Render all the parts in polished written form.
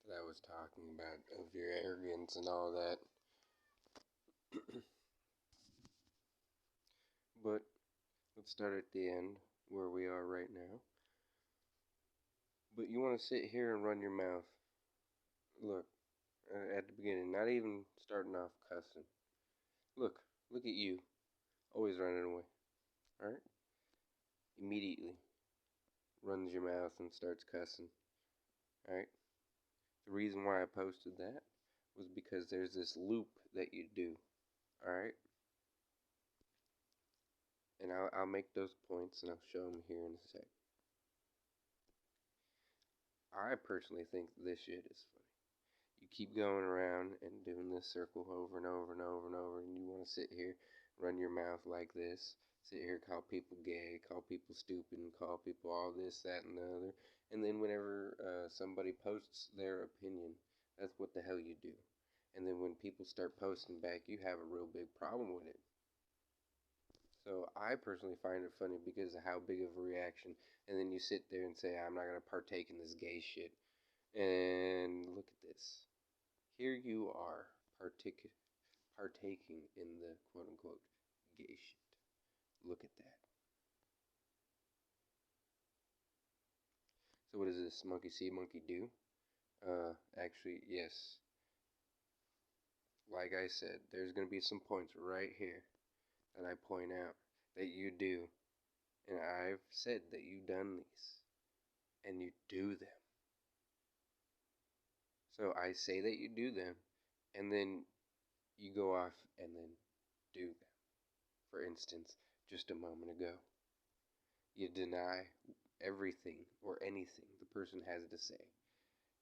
that I was talking about, of your arrogance and all that. But let's start at the end, where we are right now. But you want to sit here and run your mouth. Look, at the beginning, not even starting off cussing. Look at you, always running away. Alright? Immediately runs your mouth and starts cussing. Alright? The reason why I posted that was because there's this loop that you do. Alright? And I'll make those points and I'll show them here in a sec. I personally think this shit is funny. You keep going around and doing this circle over and over and over and over, and you want to sit here, run your mouth like this, sit here, call people gay, call people stupid, and call people all this, that, and the other. And then whenever somebody posts their opinion, that's what the hell you do. And then when people start posting back, you have a real big problem with it. So I personally find it funny because of how big of a reaction. And then you sit there and say, I'm not going to partake in this gay shit. And look at this. Here you are partaking in the quote unquote gay shit. Look at that. So what does this monkey see, monkey do? Actually, yes. Like I said, there's going to be some points right here that I point out that you do. And I've said that you've done these. And you do them. So I say that you do them, and then you go off and then do them. For instance, just a moment ago, you deny everything or anything the person has to say.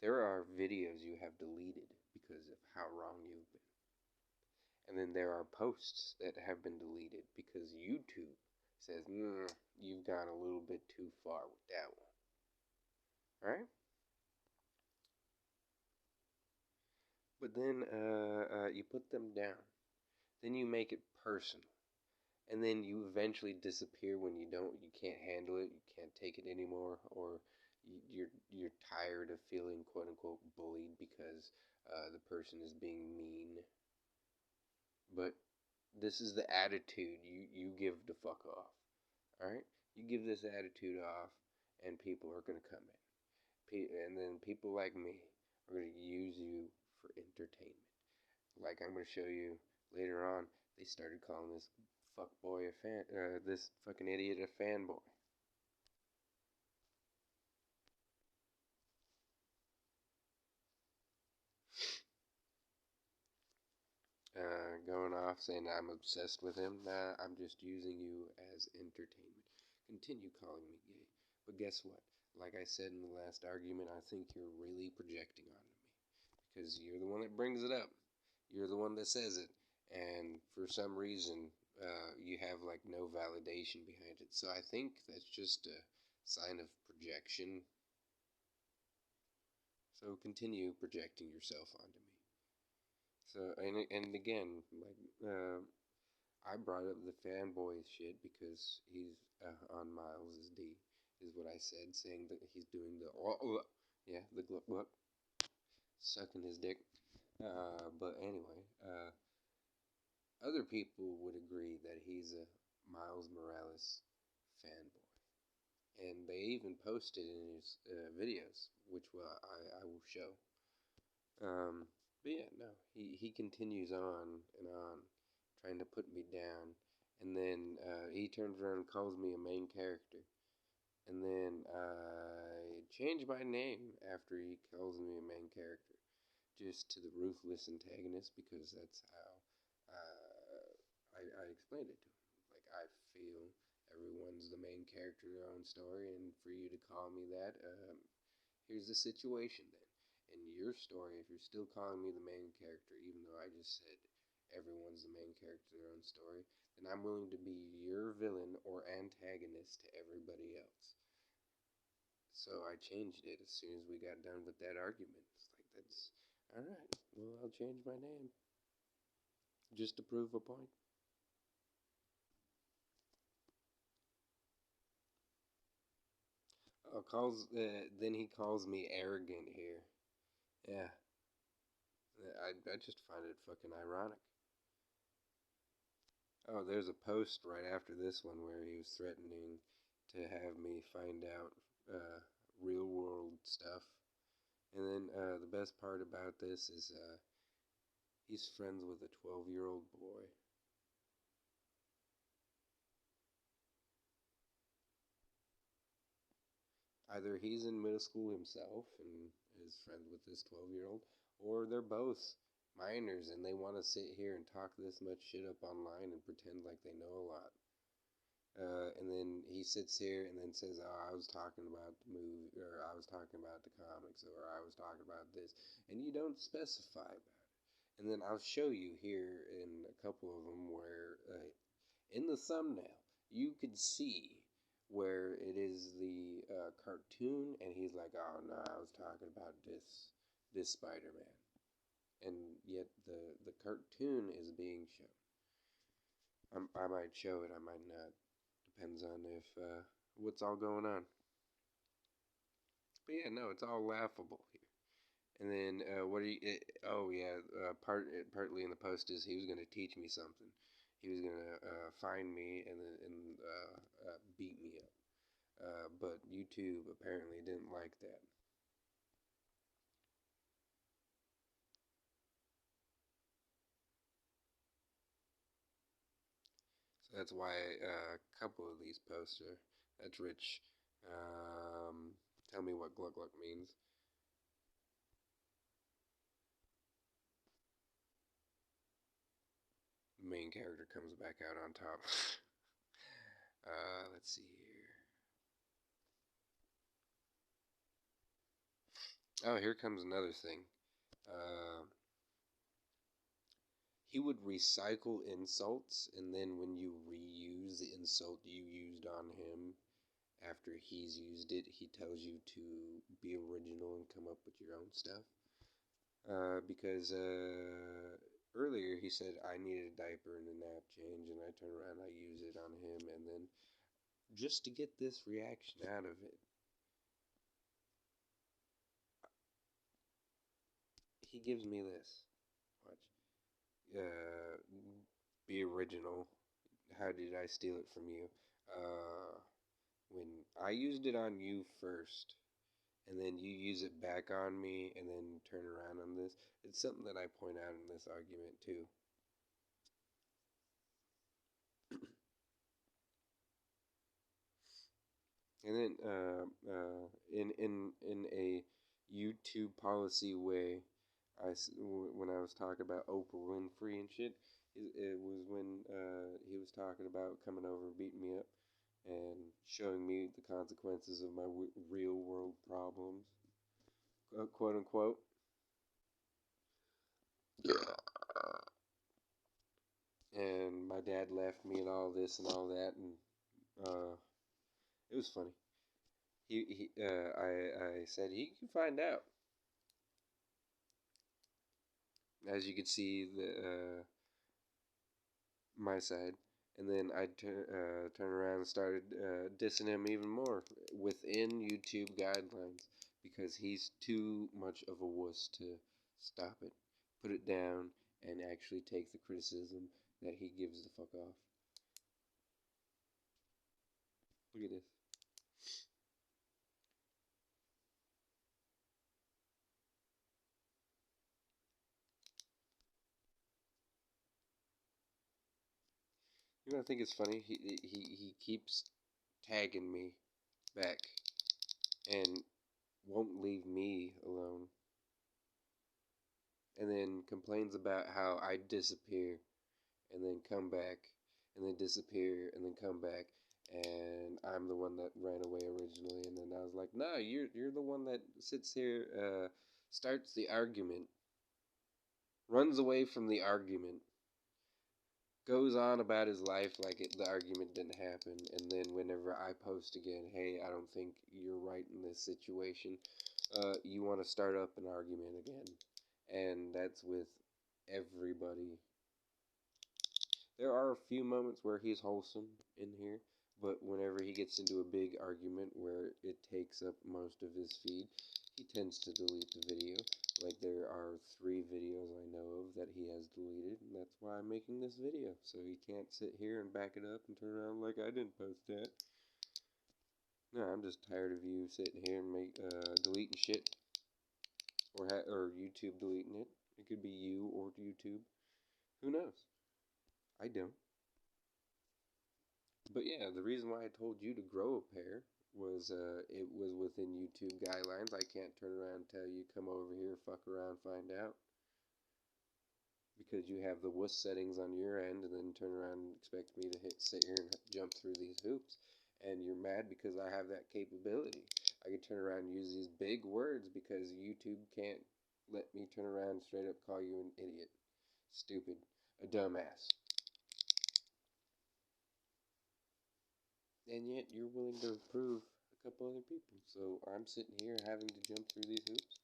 There are videos you have deleted because of how wrong you've been. And then there are posts that have been deleted because YouTube says, you've gone a little bit too far with that one. Alright? But then you put them down. Then you make it personal. And then you eventually disappear when you can't handle it, you can't take it anymore, or you're tired of feeling quote unquote bullied because the person is being mean. But this is the attitude you give the fuck off. Alright? You give this attitude off, and people are going to come in. And then people like me are going to use you for entertainment. Like I'm going to show you later on, they started calling this fuckboy a fan, this fucking idiot a fanboy. Going off saying I'm obsessed with him. Nah, I'm just using you as entertainment. Continue calling me gay. But guess what? Like I said in the last argument, I think you're really projecting onto me. Because you're the one that brings it up. You're the one that says it. And for some reason, you have like no validation behind it. So I think that's just a sign of projection. So continue projecting yourself onto me. So and again, like I brought up the fanboy shit because he's on Miles' D, is what I said, saying that he's doing the sucking his dick. But anyway, other people would agree that he's a Miles Morales fanboy, and they even posted in his videos, which I will show. But yeah, no, he continues on and on, trying to put me down, and then he turns around and calls me a main character, and then I change my name after he calls me a main character, just to the ruthless antagonist, because that's how I explained it to him. Like, I feel everyone's the main character of their own story, and for you to call me that, here's the situation then. In your story, if you're still calling me the main character, even though I just said everyone's the main character of their own story, then I'm willing to be your villain or antagonist to everybody else. So I changed it as soon as we got done with that argument. It's like, that's alright, well, I'll change my name just to prove a point. Then he calls me arrogant here. Yeah, I just find it fucking ironic. Oh, there's a post right after this one where he was threatening to have me find out real world stuff. And then the best part about this is he's friends with a 12-year-old boy. Either he's in middle school himself and is friends with this 12-year-old, or they're both minors and they want to sit here and talk this much shit up online and pretend like they know a lot. And then he sits here and then says, "Oh, I was talking about the movie, or I was talking about the comics, or I was talking about this," and you don't specify about it. And then I'll show you here in a couple of them where, in the thumbnail, you could see where it is the cartoon, and he's like, "Oh no, I was talking about this Spider-Man," and yet the cartoon is being shown. I might show it, I might not. Depends on if what's all going on. But yeah, no, it's all laughable here. And then what are you? Oh yeah, partly in the post is he was going to teach me something. He was going to find me and beat me up. But YouTube apparently didn't like that. So that's why a couple of these posts are. That's rich. Tell me what gluck gluck means. The main character comes back out on top. Let's see here. Oh, here comes another thing. Uh, he would recycle insults, and then when you reuse the insult you used on him after he's used it, he tells you to be original and come up with your own stuff. Because earlier he said I needed a diaper and a nap change, and I turn around, I use it on him, and then just to get this reaction out of it, he gives me this. Watch. Uh, be original. How did I steal it from you? Uh, when I used it on you first, and then you use it back on me, and then turn around on this. It's something that I point out in this argument too. And then in a YouTube policy way, when I was talking about Oprah Winfrey and shit, it was when he was talking about coming over and beating me up and showing me the consequences of my real world problems, quote unquote. And my dad left me and all this and all that, and it was funny. I said he can find out. As you can see, my side, and then I turn around and started dissing him even more within YouTube guidelines because he's too much of a wuss to stop it, put it down, and actually take the criticism that he gives the fuck off. Look at this. You know, I think it's funny. He keeps tagging me back and won't leave me alone, and then complains about how I disappear and then come back and then disappear and then come back, and I'm the one that ran away originally. And then I was like, "No, you're the one that sits here, starts the argument, runs away from the argument, goes on about his life like the argument didn't happen, and then whenever I post again, hey, I don't think you're right in this situation, you want to start up an argument again." And that's with everybody. There are a few moments where he's wholesome in here, but whenever he gets into a big argument where it takes up most of his feed, he tends to delete the video. Like, there are 3 videos I know of that he has deleted, and that's why I'm making this video. So he can't sit here and back it up and turn around like I didn't post that. No, I'm just tired of you sitting here and deleting shit. Or YouTube deleting it. It could be you or YouTube. Who knows? I don't. But yeah, the reason why I told you to grow a pair was it was within YouTube guidelines. I can't turn around and tell you, come over here, fuck around, find out. Because you have the wuss settings on your end and then turn around and expect me to sit here and jump through these hoops. And you're mad because I have that capability. I can turn around and use these big words because YouTube can't let me turn around and straight up call you an idiot, stupid, a dumbass. And yet you're willing to approve a couple other people. So I'm sitting here having to jump through these hoops.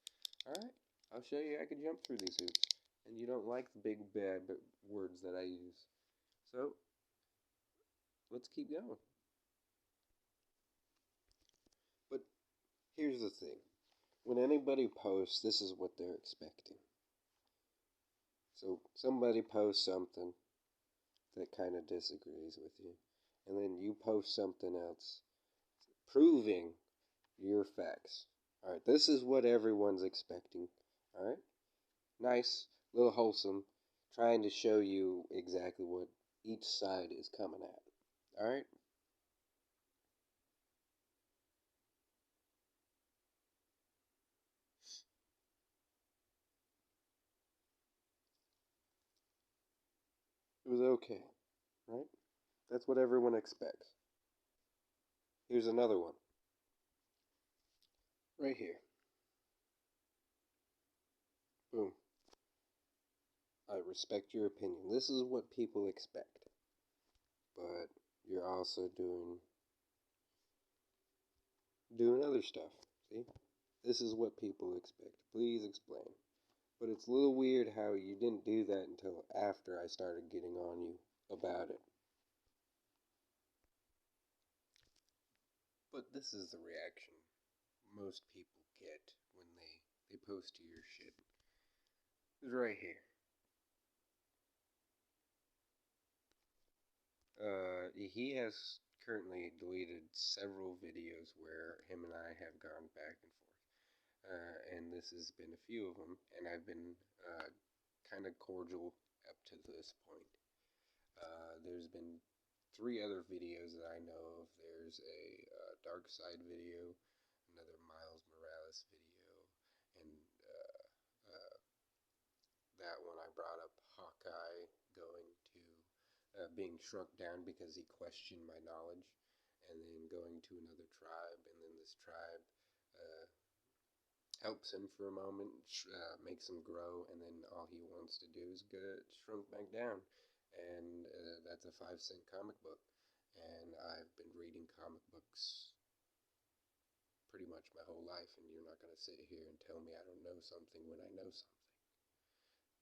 Alright, I'll show you I can jump through these hoops. And you don't like the big bad words that I use. So, let's keep going. But here's the thing. When anybody posts, this is what they're expecting. So somebody posts something that kind of disagrees with you. And then you post something else proving your facts. Alright, this is what everyone's expecting. Alright? Nice, little wholesome, trying to show you exactly what each side is coming at. Alright? It was okay. Right? That's what everyone expects. Here's another one. Right here. Boom. I respect your opinion. This is what people expect. But you're also doing other stuff. See? This is what people expect. Please explain. But it's a little weird how you didn't do that until after I started getting on you about it. But this is the reaction most people get when they post to your shit. It's right here. He has currently deleted several videos where him and I have gone back and forth. And this has been a few of them, and I've been kind of cordial up to this point. There's been 3 other videos that I know of. There's a Dark Side video, another Miles Morales video, and that one I brought up Hawkeye going to being shrunk down because he questioned my knowledge, and then going to another tribe, and then this tribe helps him for a moment, makes him grow, and then all he wants to do is get shrunk back down. And that's a 5-cent comic book. And I've been reading comic books pretty much my whole life, and you're not going to sit here and tell me I don't know something when I know something.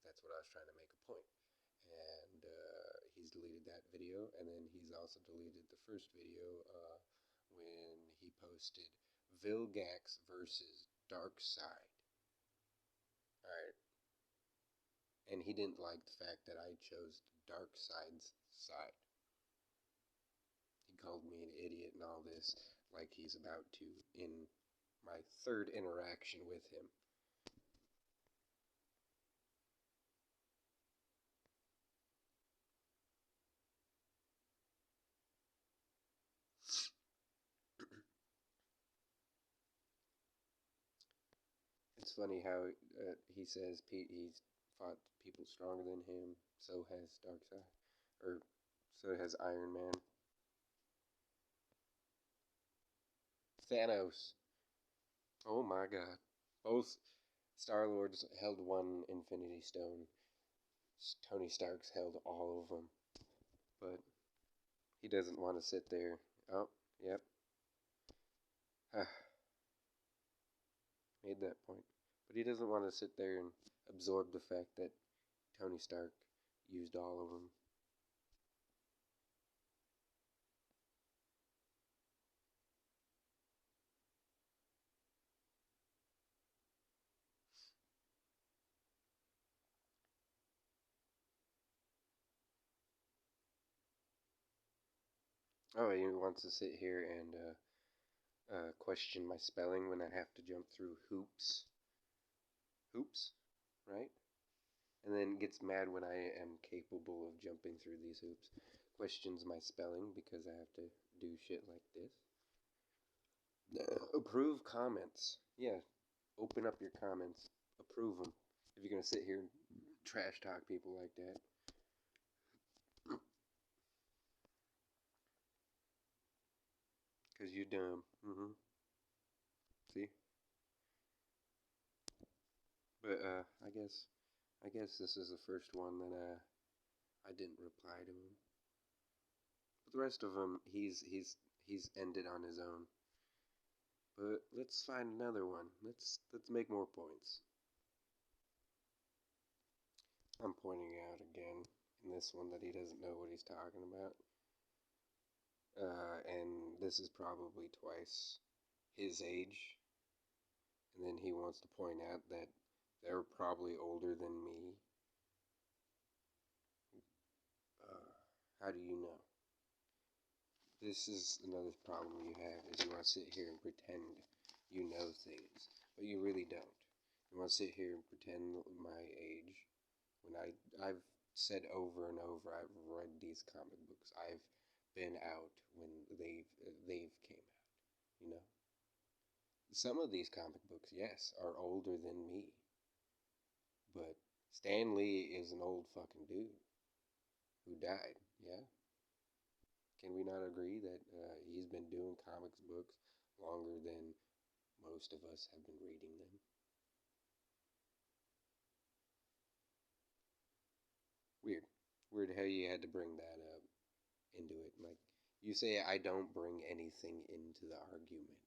That's what I was trying to make a point. And he's deleted that video, and then he's also deleted the first video when he posted Vilgax versus Dark Side. Alright. And he didn't like the fact that I chose Dark Side's side. He called me an idiot and all this, like he's about to in my 3rd interaction with him. It's funny how he says he's fought people stronger than him. So has Darkseid, or so has Iron Man. Thanos. Oh my God! Both Star-Lords held 1 Infinity Stone. Tony Stark's held all of them, but he doesn't want to sit there. Oh, yep. Made that point. But he doesn't want to sit there and absorb the fact that Tony Stark used all of them. Oh, he wants to sit here and question my spelling when I have to jump through hoops. Hoops, right? And then gets mad when I am capable of jumping through these hoops. Questions my spelling because I have to do shit like this. Approve comments. Yeah, open up your comments. Approve them. If you're going to sit here and trash talk people like that. Because you're dumb. See? But, I guess this is the first one that, I didn't reply to him. But the rest of them, he's ended on his own. But let's find another one. Let's make more points. I'm pointing out again in this one that he doesn't know what he's talking about. And this is probably twice his age. And then he wants to point out that they're probably older than me. How do you know? This is another problem you have, is you want to sit here and pretend you know things, but you really don't. You want to sit here and pretend my age, when I've said over and over, I've read these comic books. I've been out when they've came out, you know? Some of these comic books, yes, are older than me, but Stan Lee is an old fucking dude who died, yeah? Can we not agree that he's been doing comics books longer than most of us have been reading them? Weird. Weird how you had to bring that up into it. Like, you say I don't bring anything into the argument,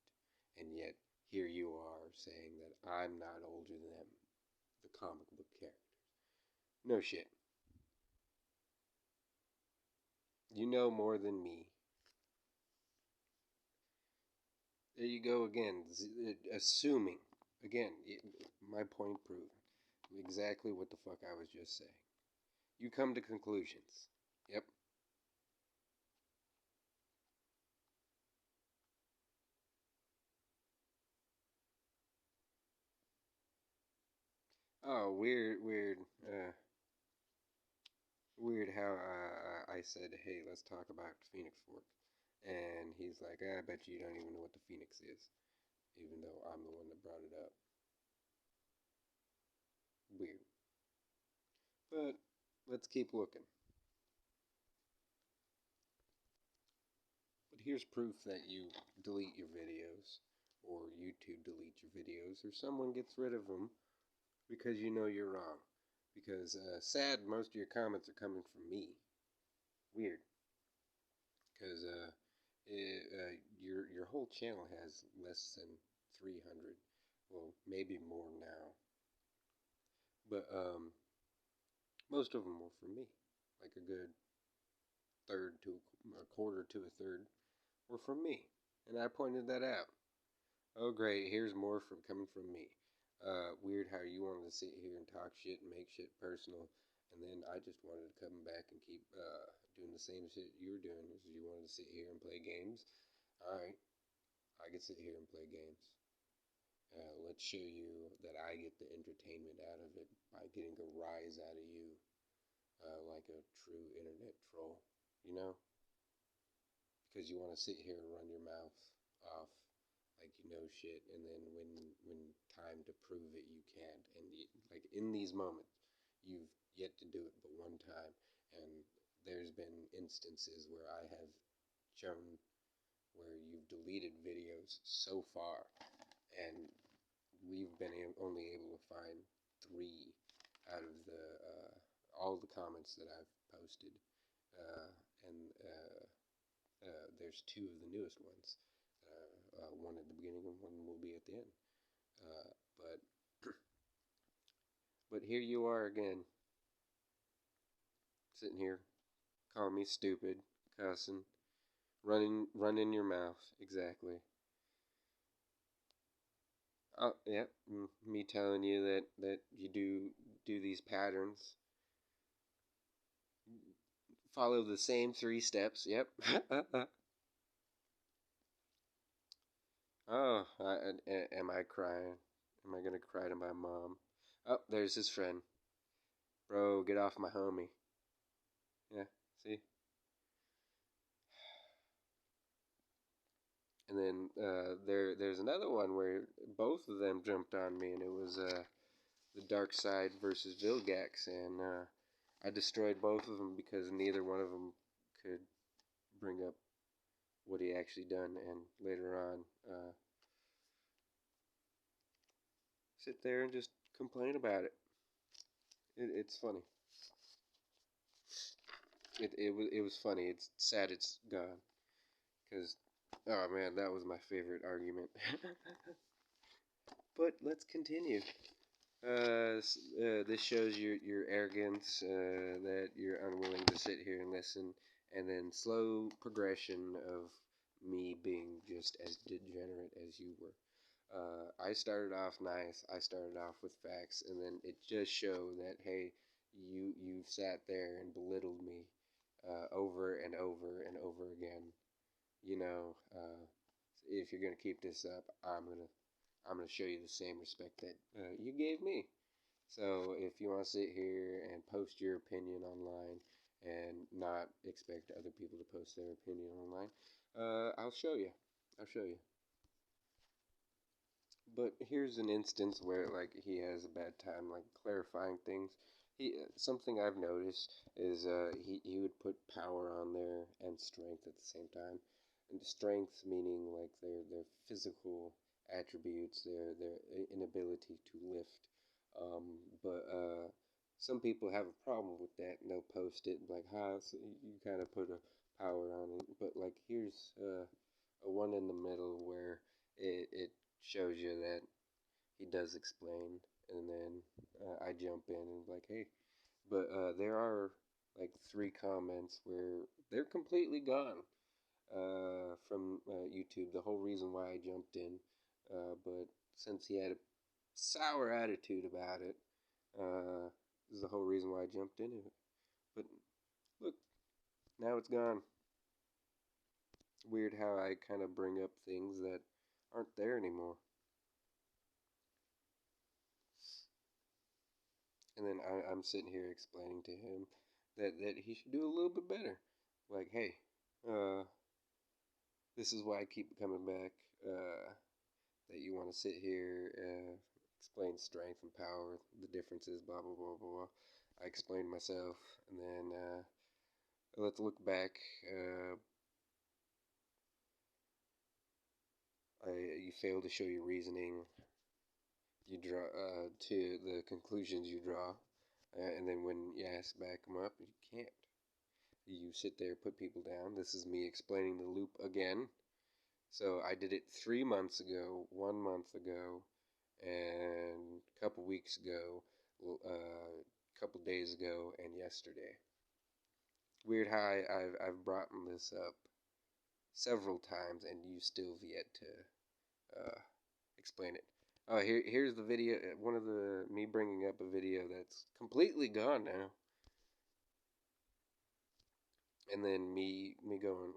and yet here you are saying that I'm not older than the comic book characters. No shit. You know more than me. There you go again, assuming. Again, my point proven. Exactly what the fuck I was just saying. You come to conclusions. Yep. Oh, weird how I said, hey, let's talk about Phoenix Force. And he's like, I bet you don't even know what the Phoenix is, even though I'm the one that brought it up. Weird. But let's keep looking. But here's proof that you delete your videos, or YouTube deletes your videos, or someone gets rid of them because you know you're wrong. Because sad, most of your comments are coming from me. Weird. Because your whole channel has less than 300. Well, maybe more now. But most of them were from me. Like a good third to a quarter to a third were from me, and I pointed that out. Oh great, here's more from coming from me. Weird how you wanted to sit here and talk shit and make shit personal, and then I just wanted to come back and keep doing the same shit you were doing. So you wanted to sit here and play games. All right, I can sit here and play games. Let's show you that I get the entertainment out of it by getting a rise out of you, like a true internet troll, you know? Because you want to sit here and run your mouth off like you know shit, and then when time to prove it, you can't. And like in these moments, you've yet to do it but one time, and there's been instances where I have shown where you've deleted videos so far, and we've been only able to find 3 out of the all the comments that I've posted, and there's 2 of the newest ones. One at the beginning and one will be at the end. But but here you are again, sitting here, calling me stupid, cussing, running your mouth. Exactly. Oh yeah, me telling you that you do these patterns, follow the same 3 steps. Yep. Oh, am I crying? Am I gonna cry to my mom? Oh, there's his friend. Bro, get off my homie. Yeah, see? And then there's another one where both of them jumped on me, and it was the Dark Side versus Vilgax, and I destroyed both of them because neither one of them could bring up what he actually done, and later on sit there and just complain about it. It's funny. It was funny. It's sad it's gone. Because, oh man, that was my favorite argument. But let's continue. This shows your arrogance, that you're unwilling to sit here and listen, and then slow progression of me being just as degenerate as you were. I started off nice. I started off with facts, and then it just showed that hey, you've sat there and belittled me over and over and over again. You know, if you're gonna keep this up, I'm gonna show you the same respect that you gave me. So if you want to sit here and post your opinion online and not expect other people to post their opinion online, I'll show you. I'll show you. But here's an instance where like he has a bad time like clarifying things. Something I've noticed is he would put power on there and strength at the same time. And strength meaning like their physical attributes, their inability to lift. But some people have a problem with that, and they'll post it like, "How so you kind of put a power on it?" But like here's a one in the middle where it shows you that he does explain, and then I jump in and like, hey, but there are like three comments where they're completely gone from YouTube. The whole reason why I jumped in, but since he had a sour attitude about it, is the whole reason why I jumped into it. But look, now it's gone. Weird how I kind of bring up things that aren't there anymore. And then I'm sitting here explaining to him that he should do a little bit better. Like, hey, uh, this is why I keep coming back. That you want to sit here, explain strength and power, the differences, blah blah blah blah. I explained myself, and then let's look back. You fail to show your reasoning. You draw to the conclusions you draw, and then when you ask back them up, you can't. You sit there, put people down. This is me explaining the loop again. So I did it 3 months ago, 1 month ago, and a couple weeks ago, a couple days ago, and yesterday. Weird how I've brought this up several times, and you still have yet to explain it. Oh, here's the video. One of the me bringing up a video that's completely gone now, and then me going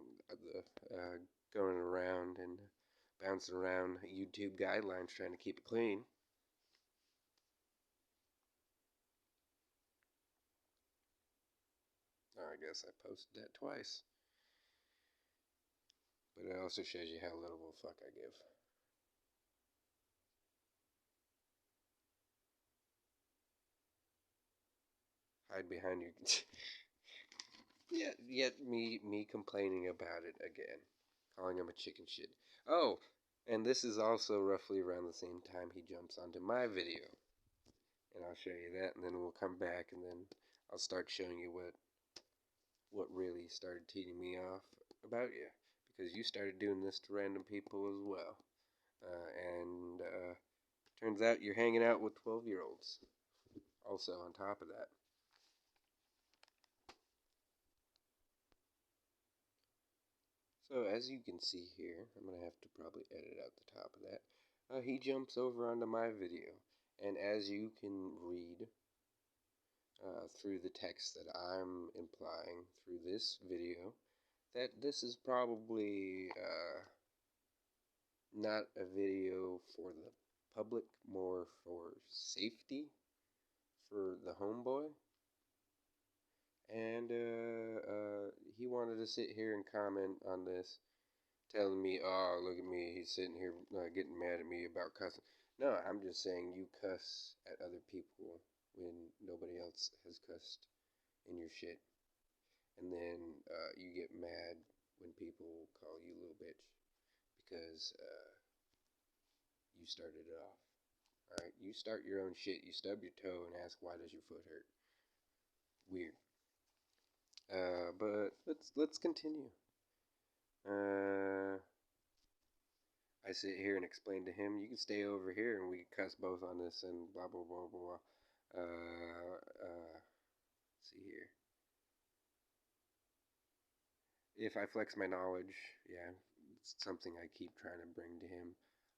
going around and bouncing around YouTube guidelines trying to keep it clean. Oh, I guess I posted that twice, but it also shows you how little of a fuck I give. Hide behind your. Yet me complaining about it again, calling him a chicken shit. Oh, and this is also roughly around the same time he jumps onto my video, and I'll show you that, and then we'll come back, and then I'll start showing you what really started teeing me off about you, because you started doing this to random people as well, and turns out you're hanging out with 12-year-olds. Also, on top of that. So as you can see here, I'm going to have to probably edit out the top of that. He jumps over onto my video, and as you can read through the text that I'm implying through this video, that this is probably not a video for the public, more for safety for the homeboy. And he wanted to sit here and comment on this, telling me, "Oh, look at me, he's sitting here getting mad at me about cussing." No, I'm just saying you cuss at other people when nobody else has cussed in your shit, and then you get mad when people call you a little bitch because you started it off. All right, you start your own shit. You stub your toe and ask, "Why does your foot hurt?" Weird. But let's continue. I sit here and explain to him, "You can stay over here and we can cuss both on this and blah blah blah blah blah." See here. If I flex my knowledge, yeah, it's something I keep trying to bring to him.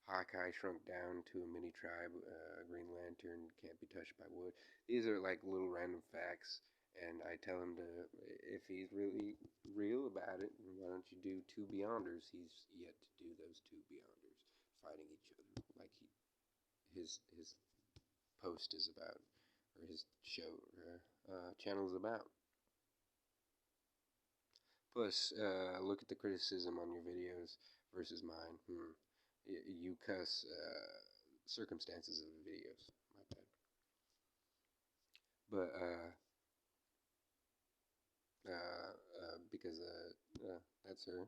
Hawkeye shrunk down to a mini tribe. Green Lantern can't be touched by wood. These are like little random facts, and I tell him to, if he's really real about it, why don't you do two Beyonders? He's yet to do those two Beyonders, fighting each other like his post is about, or his show channel is about. Plus, look at the criticism on your videos versus mine. You cuss circumstances of the videos. My bad. But because that's her.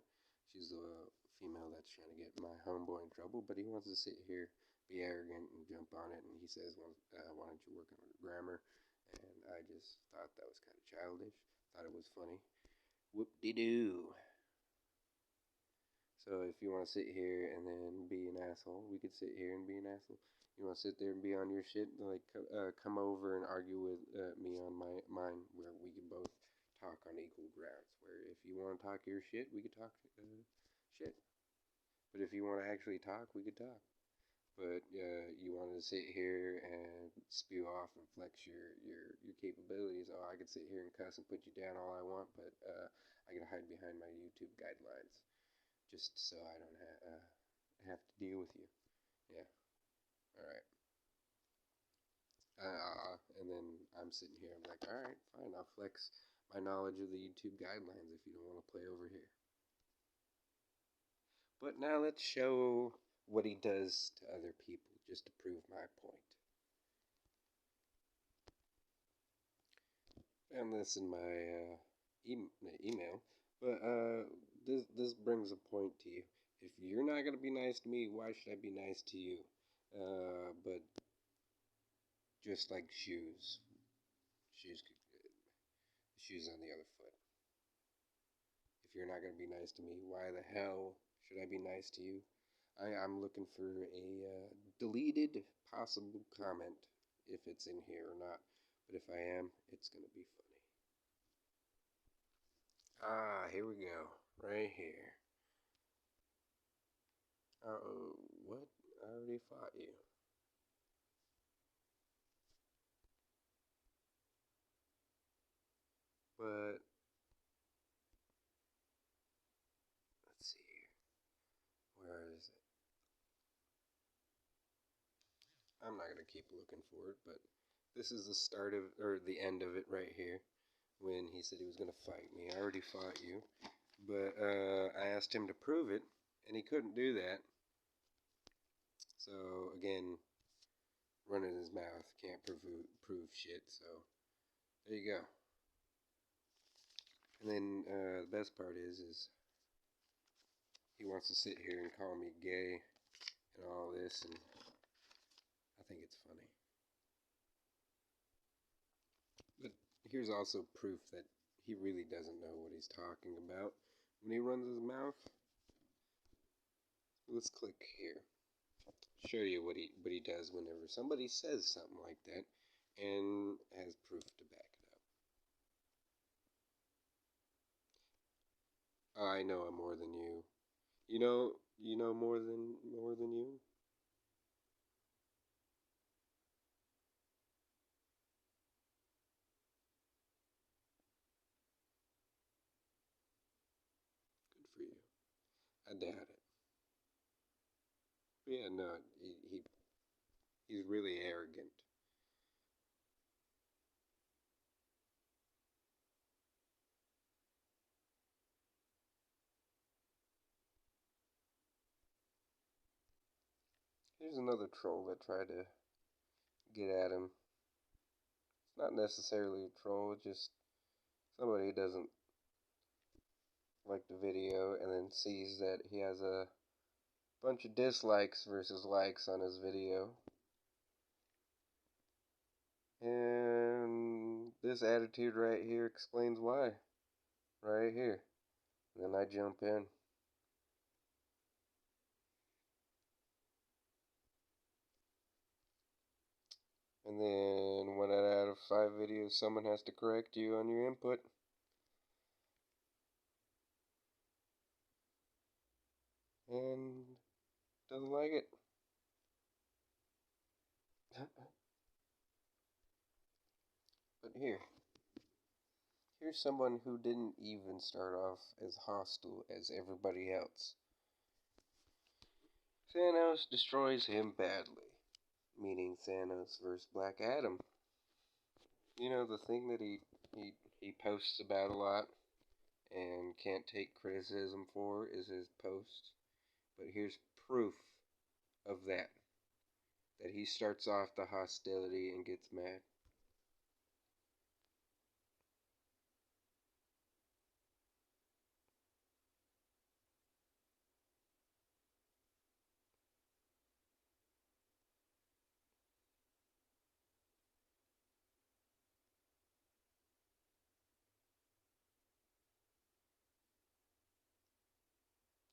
She's the female that's trying to get my homeboy in trouble. But he wants to sit here, be arrogant, and jump on it. And he says, "Well, why don't you work on your grammar?" And I just thought that was kind of childish. Thought it was funny. Whoop-de-doo. So if you want to sit here and then be an asshole, we could sit here and be an asshole. You want to sit there and be on your shit, like come over and argue with me on mine, where we can both talk on equal grounds. Where if you want to talk your shit, we could talk shit. But if you want to actually talk, we could talk. But you want to sit here and spew off and flex your capabilities. Oh, I could sit here and cuss and put you down all I want, but I can hide behind my YouTube guidelines just so I don't have to deal with you. Yeah. All right. And then I'm sitting here. I'm like, all right, fine. I'll flex my knowledge of the YouTube guidelines if you don't want to play over here. But now let's show what he does to other people just to prove my point. And this in my email. But this brings a point to you. If you're not gonna be nice to me, why should I be nice to you? But just like shoes, shoes on the other foot. If you're not gonna be nice to me, why the hell should I be nice to you? I'm looking for a deleted possible comment if it's in here or not. But if I am, it's gonna be funny. Here we go. Right here. Oh, what? I already fought you. But, let's see here. Where is it? I'm not going to keep looking for it, but this is the start of, or the end of it right here. When he said he was going to fight me. I already fought you. But I asked him to prove it, and he couldn't do that. So, again, running his mouth, can't prove shit, so there you go. And then the best part is he wants to sit here and call me gay and all this, and I think it's funny. But here's also proof that he really doesn't know what he's talking about when he runs his mouth. Let's click here. Show you what he does whenever somebody says something like that and has proof to back it up. I know I'm more than you. You know more than you. Good for you. I doubt it. But yeah, no, he's really arrogant. Here's another troll that tried to get at him. It's not necessarily a troll, it's just somebody who doesn't like the video and then sees that he has a bunch of dislikes versus likes on his video. And this attitude right here explains why. Right here. And then I jump in. And then 1 out of 5 videos, someone has to correct you on your input. And doesn't like it. But here's someone who didn't even start off as hostile as everybody else. Thanos destroys him badly, meaning Thanos versus Black Adam. You know, the thing that he posts about a lot and can't take criticism for is his posts. But here's proof of that he starts off the hostility and gets mad.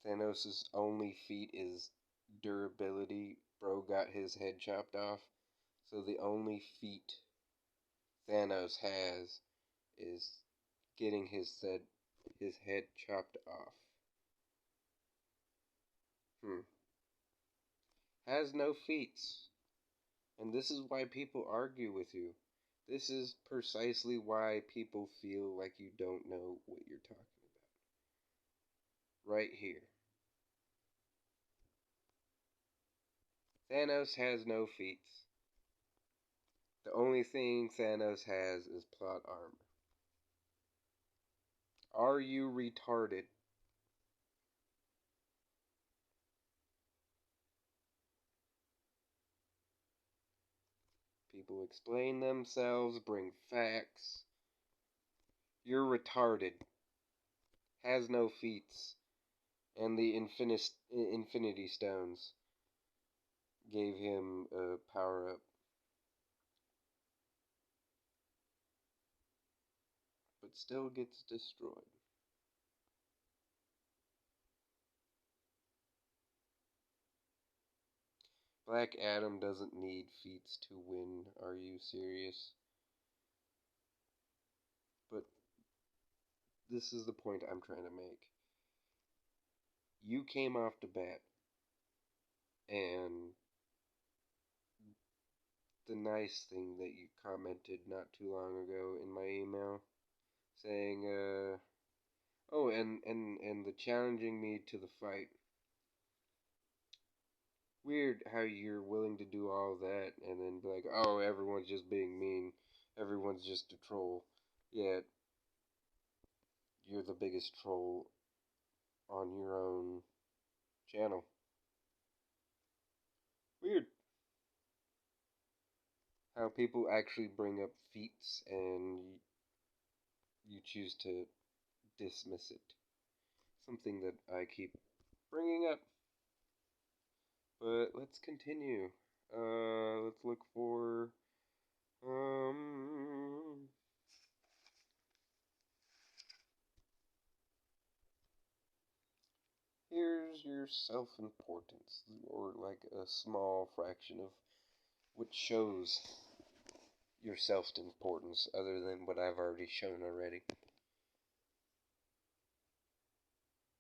Thanos' only feat is durability. Bro got his head chopped off. So the only feat Thanos has is getting his head chopped off. Has no feats. And this is why people argue with you. This is precisely why people feel like you don't know what you're talking about. Right here. Thanos has no feats. The only thing Thanos has is plot armor. Are you retarded? People explain themselves, bring facts. You're retarded. Has no feats. And the Infinity Stones gave him a power up. But still gets destroyed. Black Adam doesn't need feats to win. Are you serious? But this is the point I'm trying to make. You came off the bat, and the nice thing that you commented not too long ago in my email, saying, oh, and the challenging me to the fight. Weird how you're willing to do all that and then be like, oh, everyone's just being mean. Everyone's just a troll. Yet, you're the biggest troll on your own channel. Weird how people actually bring up feats and you choose to dismiss it. Something that I keep bringing up. But let's continue. Let's look for here's your self-importance, or like a small fraction of which shows your self-importance other than what I've already shown already.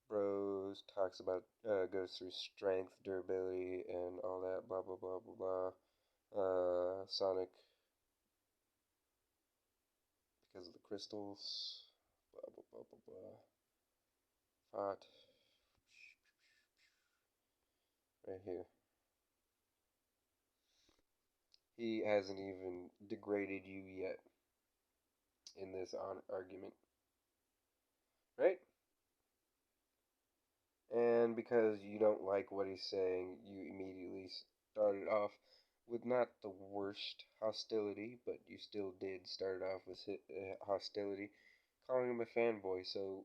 Bros talks about, goes through strength, durability, and all that, blah, blah, blah, blah, blah. Sonic, because of the crystals, blah, blah, blah, blah, blah. Fought. Right here. He hasn't even degraded you yet in this argument, right? And because you don't like what he's saying, you immediately started off with not the worst hostility, but you still did start off with hostility, calling him a fanboy. So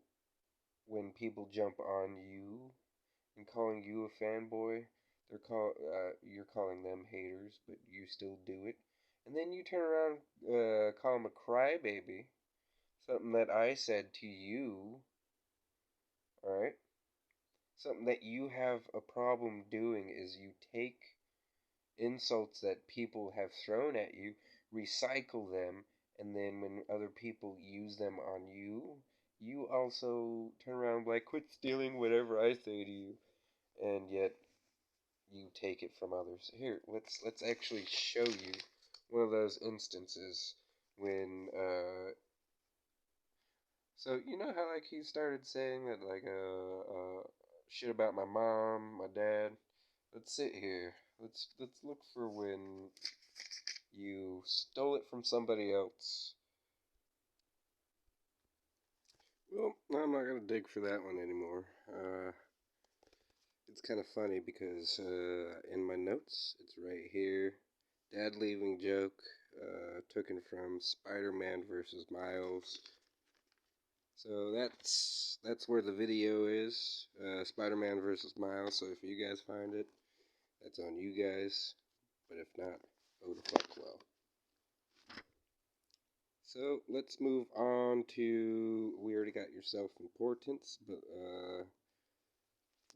when people jump on you and calling you a fanboy, you're calling them haters, but you still do it. And then you turn around, call him a crybaby, something that I said to you, all right? Something that you have a problem doing is you take insults that people have thrown at you, recycle them, and then when other people use them on you, you also turn around and be like, quit stealing whatever I say to you, and yet you take it from others. Here, let's actually show you one of those instances when so you know how like he started saying that like shit about my mom, my dad. Let's sit here. Let's look for when you stole it from somebody else. Well, I'm not gonna dig for that one anymore. It's kind of funny because in my notes, it's right here. Dad leaving joke. Taken from Spider-Man versus Miles. So that's where the video is. Spider-Man versus Miles. So if you guys find it, that's on you guys. But if not, oh the fuck well. So let's move on to, we already got your self-importance, but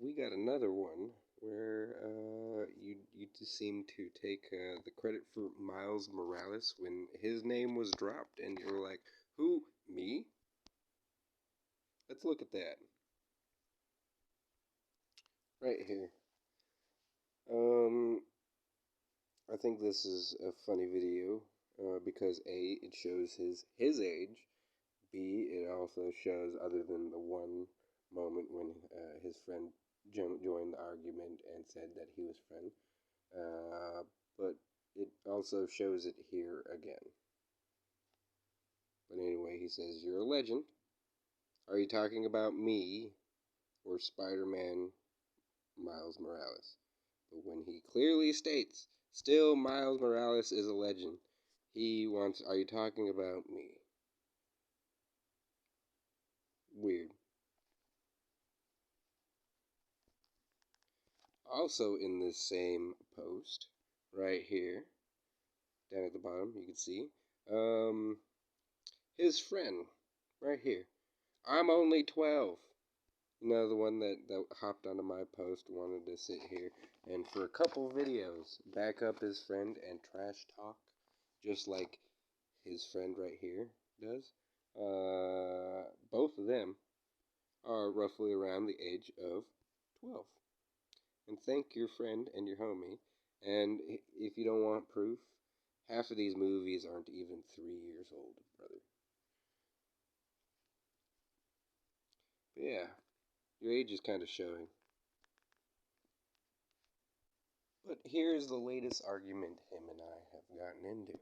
we got another one where you just seem to take the credit for Miles Morales when his name was dropped, and you were like, who, me? Let's look at that right here. I think this is a funny video because A, it shows his age. B, it also shows, other than the one moment when his friend joined the argument and said that he was friend, but it also shows it here again. But anyway, he says, you're a legend. Are you talking about me or Spider-Man Miles Morales? But when he clearly states, still Miles Morales is a legend, he wants, are you talking about me? Weird. Also in this same post, right here, down at the bottom, you can see, his friend, right here. I'm only 12. You know, the one that hopped onto my post, wanted to sit here and for a couple videos back up his friend and trash talk, just like his friend right here does. Both of them are roughly around the age of 12. And thank your friend and your homie. And if you don't want proof, half of these movies aren't even 3 years old, brother. But yeah, your age is kind of showing. But here's the latest argument him and I have gotten into.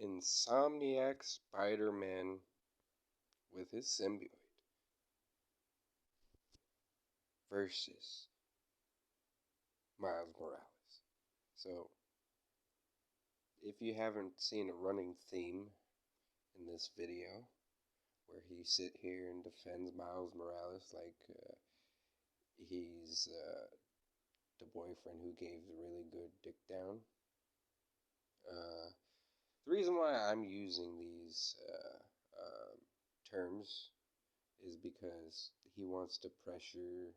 Insomniac Spider-Man with his symbiote versus Miles Morales. So, if you haven't seen a running theme in this video, where he sit here and defends Miles Morales like he's the boyfriend who gave the really good dick down. The reason why I'm using these terms is because he wants to pressure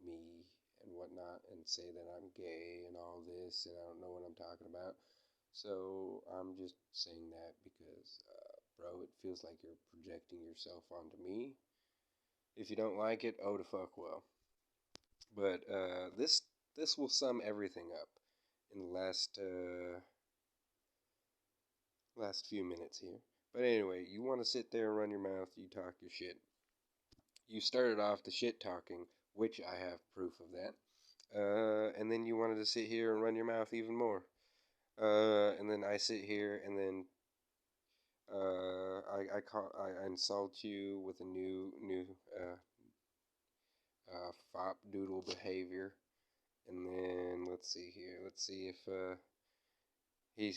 me and whatnot and say that I'm gay and all this and I don't know what I'm talking about. So I'm just saying that because, bro, it feels like you're projecting yourself onto me. If you don't like it, oh the fuck well. But this will sum everything up in the last few minutes here. But anyway, you want to sit there and run your mouth, you talk your shit. you started off the shit talking, which I have proof of that. And then you wanted to sit here and run your mouth even more. And then I sit here and then I insult you with a new fop doodle behavior. And then let's see here. Let's see if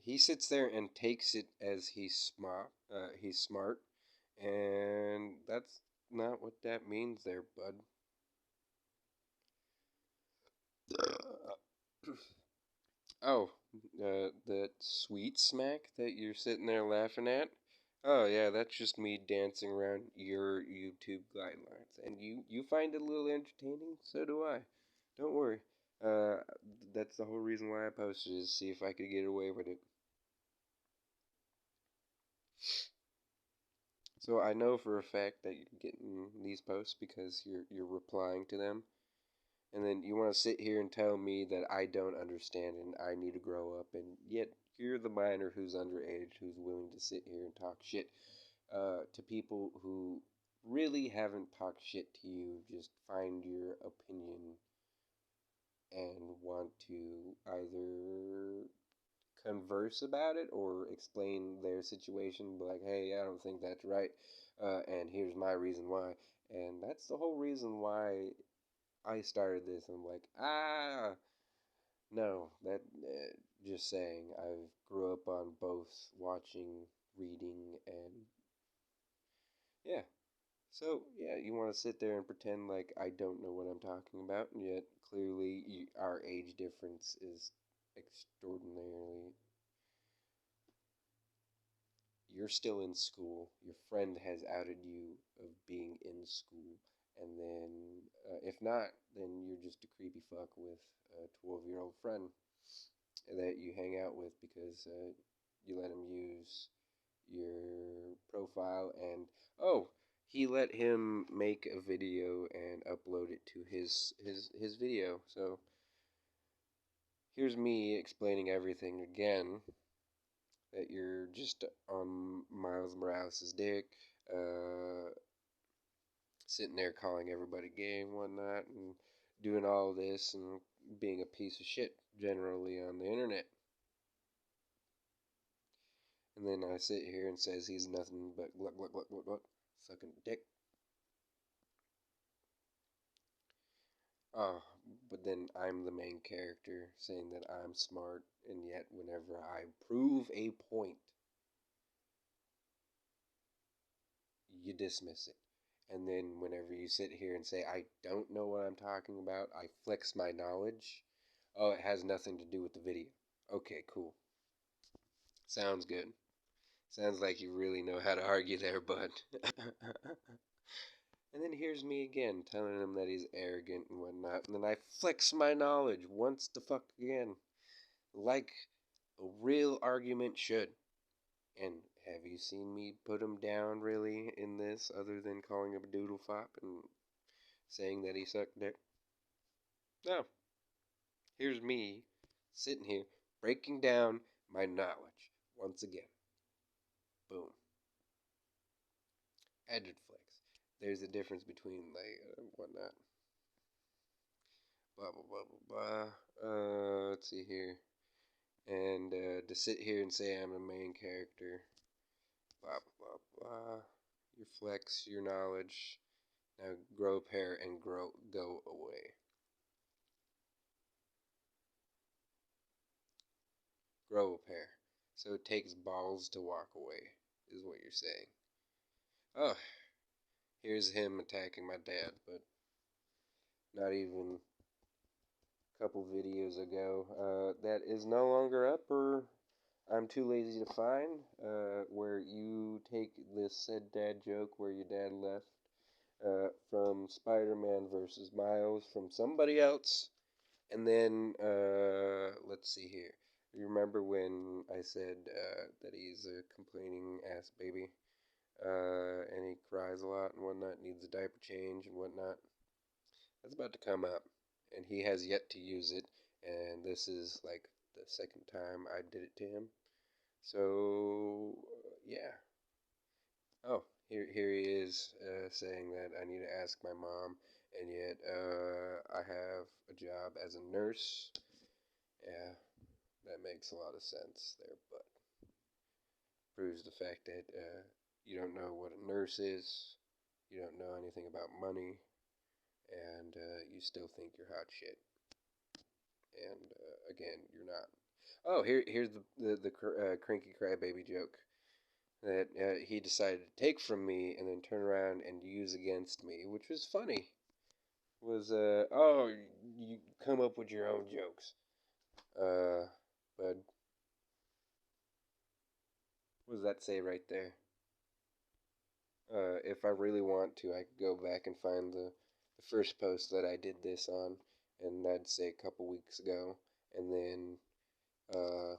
he sits there and takes it as he's smart. He's smart, and that's not what that means, there, bud. Oh, that sweet smack that you're sitting there laughing at? Oh yeah, that's just me dancing around your YouTube guidelines, and you find it a little entertaining. So do I. Don't worry. Uh, that's the whole reason why I posted is see if I could get away with it. So I know for a fact that you're getting these posts because you're replying to them, and then you want to sit here and tell me that I don't understand and I need to grow up, and yet you're the minor who's underage who's willing to sit here and talk shit to people who really haven't talked shit to you, just find your opinion and want to either converse about it or explain their situation, be like, hey, I don't think that's right, and here's my reason why. And that's the whole reason why I started this. I'm like, no, that just saying. I grew up on both watching, reading, and yeah. So yeah, you want to sit there and pretend like I don't know what I'm talking about, and yet clearly our age difference is extraordinarily. You're still in school. Your friend has outed you of being in school, and then if not, then you're just a creepy fuck with a 12-year-old friend that you hang out with because you let him use your profile, and oh, he let him make a video and upload it to his video. So here's me explaining everything again, that you're just on Miles Morales' dick, sitting there calling everybody gay and whatnot, and doing all this and being a piece of shit generally on the internet. And then I sit here and says he's nothing but sucking dick. Oh, but then I'm the main character saying that I'm smart, and yet whenever I prove a point, you dismiss it. And then whenever you sit here and say, I don't know what I'm talking about, I flex my knowledge. Oh, it has nothing to do with the video. Okay, cool. Sounds good. Sounds like you really know how to argue there, bud. And then here's me again, telling him that he's arrogant and whatnot. And then I flex my knowledge once the fuck again. Like a real argument should. And have you seen me put him down really in this other than calling him a doodle fop and saying that he sucked dick? No. Here's me sitting here breaking down my knowledge once again. Boom. Edged flex. There's a difference between like whatnot. Blah blah blah blah blah. Let's see here. And to sit here and say I'm the main character. Blah blah blah blah. Your flex, your knowledge. Now grow a pair and go away. Grow a pair. So it takes balls to walk away, is what you're saying. Oh, here's him attacking my dad, but not even a couple videos ago. That is no longer up, or I'm too lazy to find, where you take this said dad joke where your dad left from Spider-Man versus Miles from somebody else. And then, let's see here. You remember when I said that he's a complaining ass baby, and he cries a lot and whatnot, needs a diaper change and whatnot? That's about to come up, and he has yet to use it, and this is like the second time I did it to him. So, yeah. Oh, here he is saying that I need to ask my mom, and yet I have a job as a nurse. Yeah, that makes a lot of sense there, but proves the fact that you don't know what a nurse is, you don't know anything about money, and you still think you're hot shit. And again, you're not. Oh, here's the cranky crybaby joke that he decided to take from me and then turn around and use against me, which was funny. Was oh, you come up with your own jokes, but what does that say right there? If I really want to, I could go back and find the first post that I did this on, and I'd say a couple weeks ago, and then uh,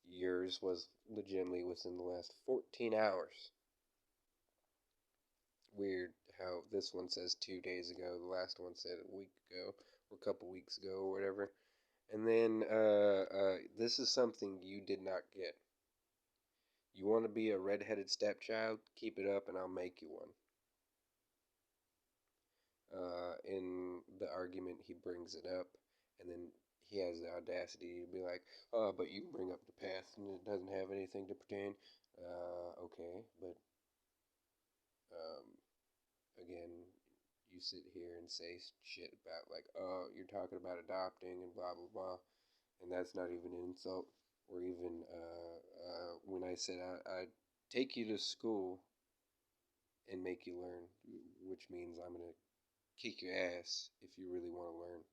yours was legitimately within the last 14 hours. Weird how this one says 2 days ago, the last one said a week ago, or a couple weeks ago, or whatever. And then this is something you did not get. You want to be a redheaded stepchild? Keep it up, and I'll make you one. In the argument, he brings it up, and then he has the audacity to be like, "Oh, but you bring up the past, and it doesn't have anything to pertain." Okay, but um, again, you sit here and say shit about like, "Oh, you're talking about adopting and blah blah blah," and that's not even an insult. Or even when I said I'd take you to school and make you learn, which means I'm gonna kick your ass if you really want to learn.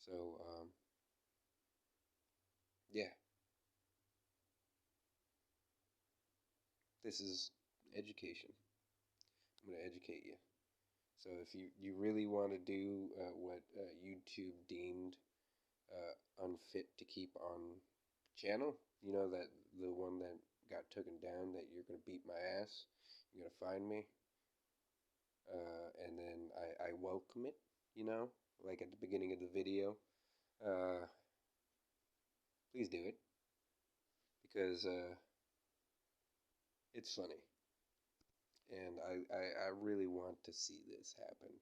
So, yeah, this is education. I'm going to educate you. So, if you really want to do what YouTube deemed unfit to keep on channel, you know, that the one that got taken down, that you're going to beat my ass, you're going to find me, and then I welcome it, you know, like at the beginning of the video. Uh, please do it because it's funny. And I really want to see this happen.